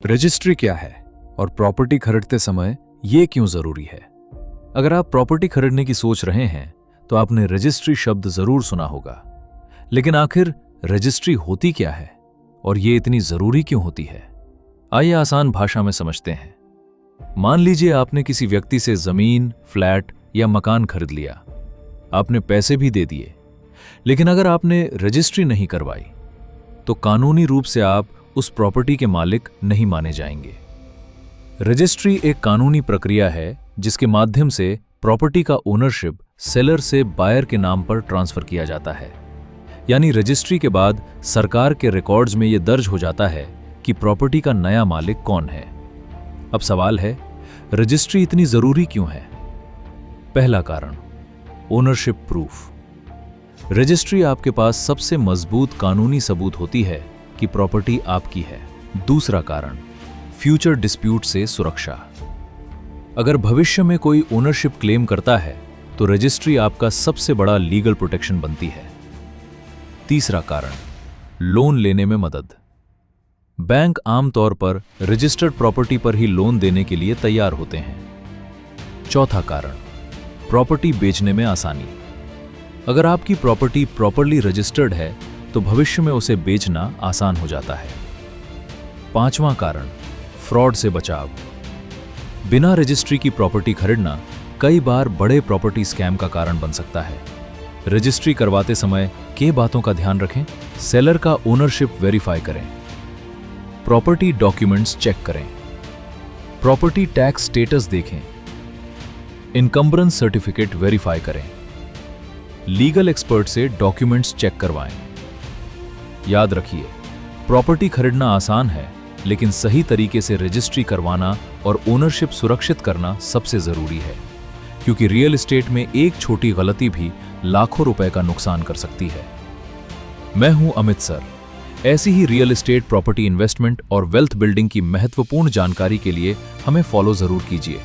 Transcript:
Registry क्या है और प्रॉपर्टी खरीदते समय ये क्यों जरूरी है? अगर आप प्रॉपर्टी खरीदने की सोच रहे हैं तो आपने रजिस्ट्री शब्द जरूर सुना होगा, लेकिन आखिर रजिस्ट्री होती क्या है और ये इतनी जरूरी क्यों होती है? आइए आसान भाषा में समझते हैं। मान लीजिए आपने किसी व्यक्ति से जमीन, फ्लैट या मकान खरीद लिया। आपने पैसे भी दे दिए, लेकिन अगर आपने रजिस्ट्री नहीं करवाई तो कानूनी रूप से आप उस प्रॉपर्टी के मालिक नहीं माने जाएंगे। रजिस्ट्री एक कानूनी प्रक्रिया है जिसके माध्यम से प्रॉपर्टी का ओनरशिप सेलर से बायर के नाम पर ट्रांसफर किया जाता है। यानी रजिस्ट्री के बाद सरकार के रिकॉर्ड्स में यह दर्ज हो जाता है कि प्रॉपर्टी का नया मालिक कौन है। अब सवाल है, रजिस्ट्री इतनी जरूरी क्यों है? पहला कारण, ओनरशिप प्रूफ। रजिस्ट्री आपके पास सबसे मजबूत कानूनी सबूत होती है कि प्रॉपर्टी आपकी है। दूसरा कारण, फ्यूचर डिस्प्यूट से सुरक्षा। अगर भविष्य में कोई ओनरशिप क्लेम करता है तो रजिस्ट्री आपका सबसे बड़ा लीगल प्रोटेक्शन बनती है। तीसरा कारण, लोन लेने में मदद। बैंक आमतौर पर रजिस्टर्ड प्रॉपर्टी पर ही लोन देने के लिए तैयार होते हैं। चौथा कारण, प्रॉपर्टी बेचने में आसानी। अगर आपकी प्रॉपर्टी प्रॉपरली रजिस्टर्ड है तो भविष्य में उसे बेचना आसान हो जाता है। पांचवां कारण, फ्रॉड से बचाव। बिना रजिस्ट्री की प्रॉपर्टी खरीदना कई बार बड़े प्रॉपर्टी स्कैम का कारण बन सकता है। रजिस्ट्री करवाते समय के बातों का ध्यान रखें। सेलर का ओनरशिप वेरीफाई करें, प्रॉपर्टी डॉक्यूमेंट्स चेक करें, प्रॉपर्टी टैक्स स्टेटस देखें, इनकम्बरेंस सर्टिफिकेट वेरीफाई करें, लीगल एक्सपर्ट से डॉक्यूमेंट्स चेक करवाएं। याद रखिए, प्रॉपर्टी खरीदना आसान है, लेकिन सही तरीके से रजिस्ट्री करवाना और ओनरशिप सुरक्षित करना सबसे जरूरी है, क्योंकि रियल एस्टेट में एक छोटी गलती भी लाखों रुपए का नुकसान कर सकती है। मैं हूं अमित सर। ऐसी ही रियल एस्टेट, प्रॉपर्टी इन्वेस्टमेंट और वेल्थ बिल्डिंग की महत्वपूर्ण जानकारी के लिए हमें फॉलो जरूर कीजिए।